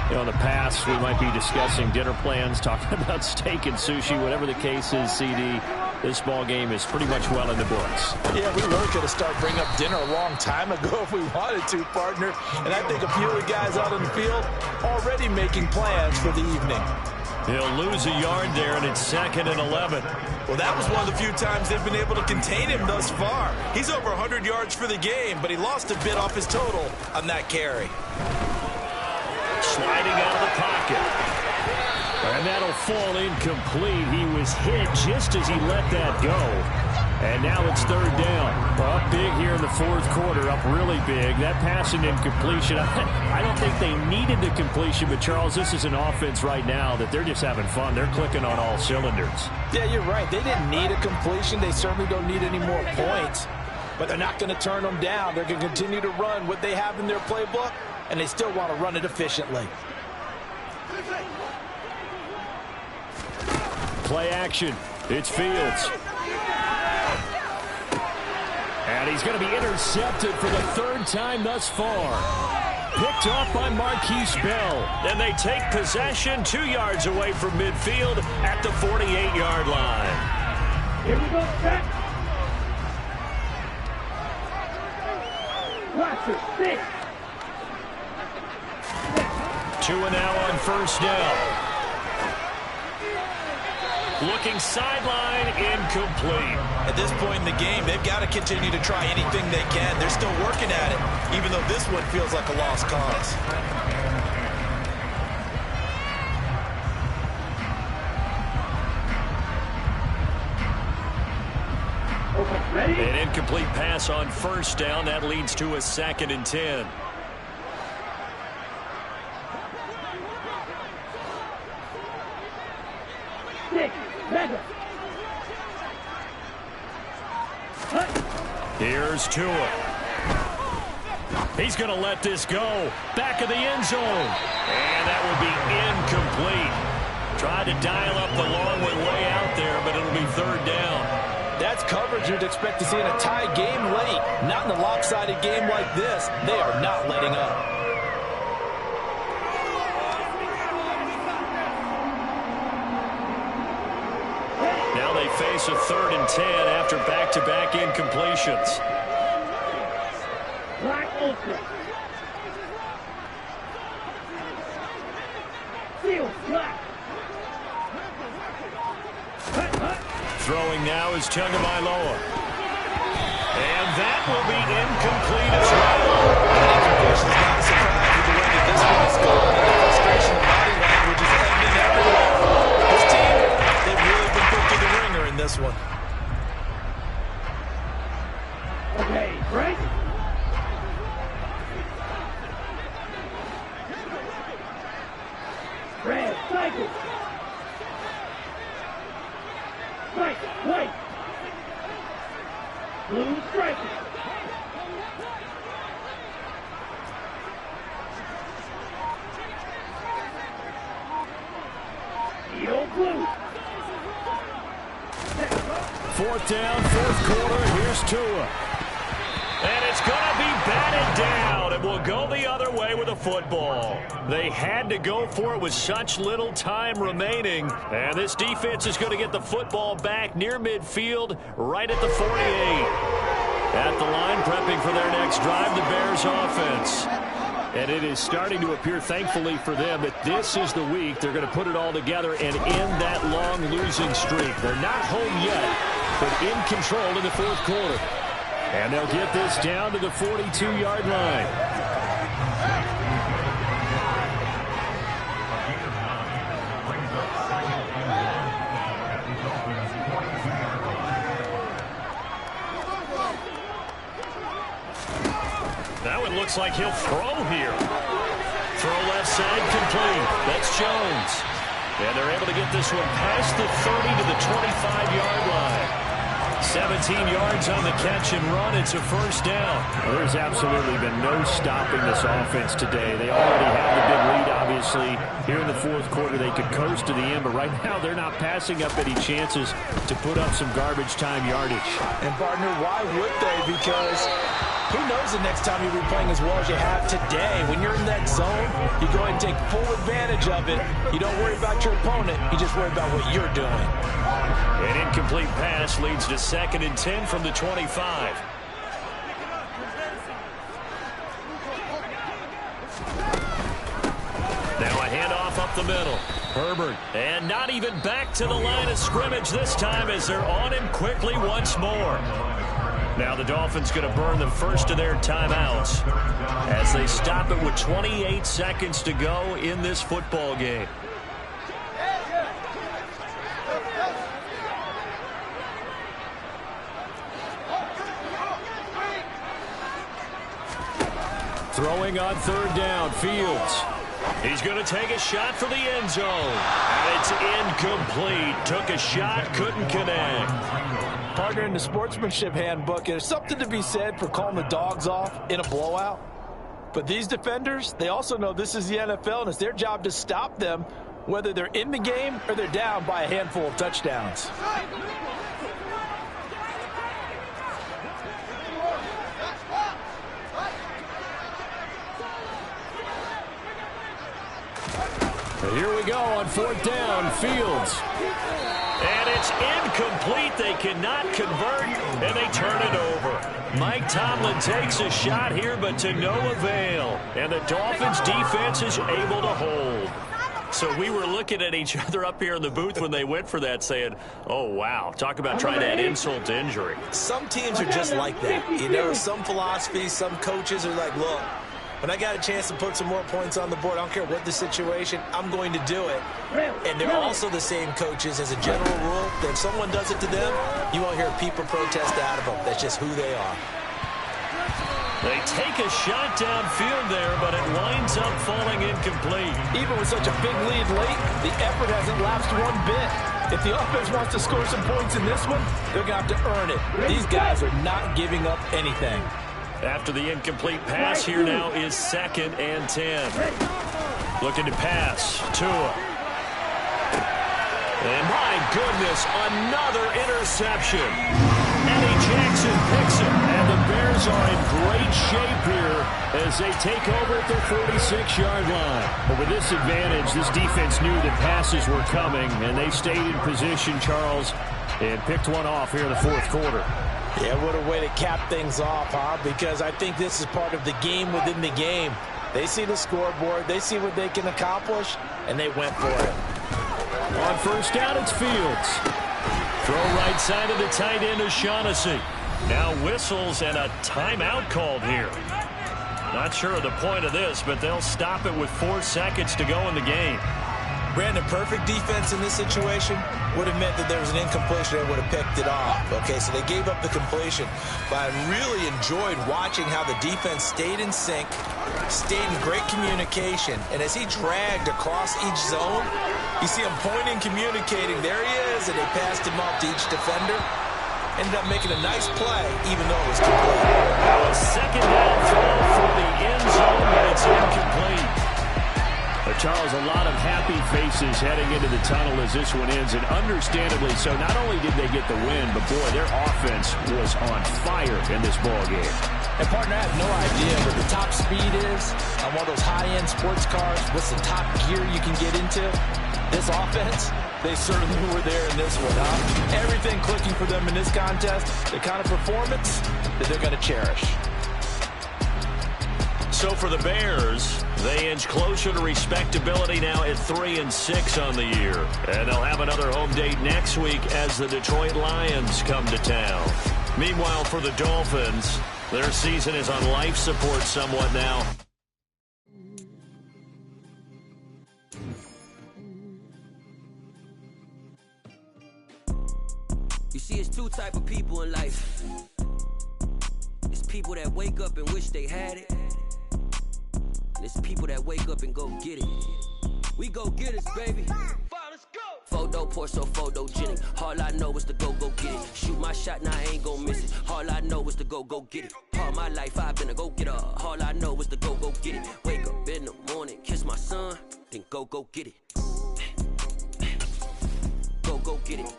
You know, in the past, we might be discussing dinner plans, talking about steak and sushi, whatever the case is, CD. This ball game is pretty much well in the books. Yeah, we really could have started bringing up dinner a long time ago if we wanted to, partner. And I think a few of the guys out on the field already making plans for the evening. He'll lose a yard there, and it's 2nd and 11. Well, that was one of the few times they've been able to contain him thus far. He's over 100 yards for the game, but he lost a bit off his total on that carry. Sliding out of the pocket. And that'll fall incomplete. He was hit just as he let that go. And now it's third down. Up big here in the fourth quarter, up really big. That passing incompletion, I don't think they needed the completion, but Charles, this is an offense right now that they're just having fun. They're clicking on all cylinders. Yeah, you're right. They didn't need a completion. They certainly don't need any more points. But they're not going to turn them down. They're going to continue to run what they have in their playbook, and they still want to run it efficiently. Play action. It's Fields. And he's going to be intercepted for the third time thus far. Picked off by Marquise Bell. And they take possession 2 yards away from midfield at the 48-yard line. Here we go, set. Watch it, stick. Tua now on first down. Looking sideline, incomplete. At this point in the game, they've got to continue to try anything they can. They're still working at it, even though this one feels like a lost cause. An incomplete pass on first down. That leads to a 2nd and 10. Here's Tua. He's going to let this go. Back of the end zone. And that will be incomplete. Tried to dial up the long way out there, but it'll be 3rd down. That's coverage you'd expect to see in a tie game late. Not in a lopsided game like this. They are not letting up. Now they face a 3rd and 10 after back-to-back incompletions. Black open. Field black. Throwing now is Tagovailoa. And that will be incomplete as well. Incompletion's not a surprise with the way that this one is gone, and the frustration of body language is evident everywhere. This team, they've really been put through the ringer in this one. Okay, Frank. Red cycle. White, white. Blue striker. Steel blue. 4th down, 4th quarter. Here's Tua. And it's going to be batted down. It will go the other way with a football. They had to go for it with such little time remaining. And this defense is going to get the football back near midfield, right at the 48. At the line, prepping for their next drive, the Bears offense. And it is starting to appear, thankfully for them, that this is the week they're going to put it all together and end that long losing streak. They're not home yet, but in control in the 4th quarter. And they'll get this down to the 42-yard line. Now it looks like he'll throw here. Throw left side complete. That's Jones. And they're able to get this one past the 30 to the 25-yard line. 17 yards on the catch and run. It's a 1st down. Well, there's absolutely been no stopping this offense today. They already have the big lead, obviously. Here in the 4th quarter, they could coast to the end, but right now they're not passing up any chances to put up some garbage time yardage. And, partner, why would they? Because who knows the next time you'll be playing as well as you have today. When you're in that zone, you go ahead and take full advantage of it. You don't worry about your opponent. You just worry about what you're doing. An incomplete pass leads to 2nd and 10 from the 25. Now a handoff up the middle. Herbert, and not even back to the line of scrimmage this time as they're on him quickly once more. Now the Dolphins going to burn the first of their timeouts as they stop it with 28 seconds to go in this football game. Throwing on 3rd down, Fields. He's going to take a shot for the end zone. And it's incomplete. Took a shot, couldn't connect. Partner, in the sportsmanship handbook, there's something to be said for calling the dogs off in a blowout. But these defenders, they also know this is the NFL, and it's their job to stop them, whether they're in the game or they're down by a handful of touchdowns. Here we go on 4th down. Fields. And it's incomplete. They cannot convert, and they turn it over. Mike Tomlin takes a shot here, but to no avail. And the Dolphins' defense is able to hold. So we were looking at each other up here in the booth when they went for that, saying, oh, wow, talk about trying to add insult to injury. Some teams are just like that. You know, some philosophies, some coaches are like, look, when I got a chance to put some more points on the board, I don't care what the situation, I'm going to do it. And they're also the same coaches as a general rule that if someone does it to them, you won't hear a peep or protest out of them. That's just who they are. They take a shot downfield there, but it winds up falling incomplete. Even with such a big lead late, the effort hasn't lapsed one bit. If the offense wants to score some points in this one, they're going to have to earn it. These guys are not giving up anything. After the incomplete pass, here now is 2nd and 10. Looking to pass. Tua. And my goodness, another interception. Eddie Jackson picks it. And the Bears are in great shape here as they take over at their 46-yard line. But with this advantage, this defense knew that passes were coming, and they stayed in position, Charles, and picked one off here in the 4th quarter. Yeah, what a way to cap things off, huh? Because I think this is part of the game within the game. They see the scoreboard, they see what they can accomplish, and they went for it. On 1st down, it's Fields. Throw right side of the tight end, O'Shaughnessy. Now whistles and a timeout called here. Not sure of the point of this, but they'll stop it with 4 seconds to go in the game. Brandon, perfect defense in this situation would have meant that there was an incompletion and would have picked it off. Okay, so they gave up the completion. But I really enjoyed watching how the defense stayed in sync, stayed in great communication. And as he dragged across each zone, you see him pointing, communicating. There he is, and they passed him off to each defender. Ended up making a nice play, even though it was complete. Now a 2nd down throw for the end zone, but it's incomplete. Charles, a lot of happy faces heading into the tunnel as this one ends, and understandably so. Not only did they get the win, but boy, their offense was on fire in this ball game. And partner, I have no idea what the top speed is on one of those high-end sports cars. What's the top gear you can get into? This offense, they certainly were there in this one, huh? Everything clicking for them in this contest, the kind of performance that they're going to cherish. So for the Bears, they inch closer to respectability now at 3-6 on the year. And they'll have another home date next week as the Detroit Lions come to town. Meanwhile, for the Dolphins, their season is on life support somewhat now. You see, it's 2 type of people in life. It's people that wake up and wish they had it. And it's people that wake up and go get it. We go get it, baby. Let's go. Photo, Porsche, photogenic. All I know is to go get it. Shoot my shot, now I ain't gon' miss it. All I know is to go get it. All my life I've been a go-getter. All I know is to go get it. Wake up in the morning, kiss my son, then go get it. Go get it.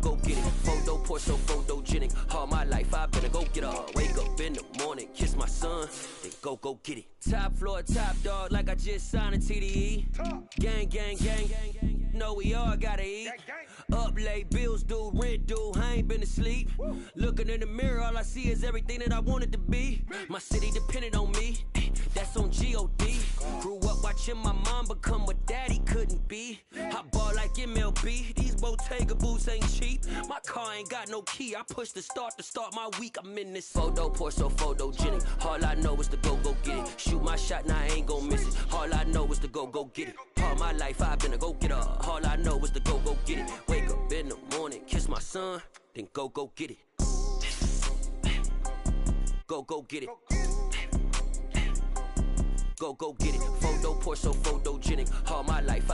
Go get it. Photo, Porsche, photogenic. All my life I've been a go-getter. Wake up in the morning, kiss my son, then go get it. Top floor, top dog, like I just signed a TDE. Gang. Know we all gotta eat. Up late, bills due, rent due, I ain't been asleep. Looking in the mirror, all I see is everything that I wanted to be. My city depended on me, that's on G.O.D. Grew up watching my mom become what daddy couldn't be. I ball like MLB, these Bottega boots ain't cheap. My car ain't got no key, I push the start to start my week. I'm in this photo, Porsche, photogenic. All I know is to go get it. Shoot my shot, now I ain't gon' miss it. All I know is to go get it. All my life I've been a go-getter. All I know is to go get it. Wake up in the morning, kiss my son, then go get it. Go get it. Go get it. Photo, Porsche, photogenic. All my life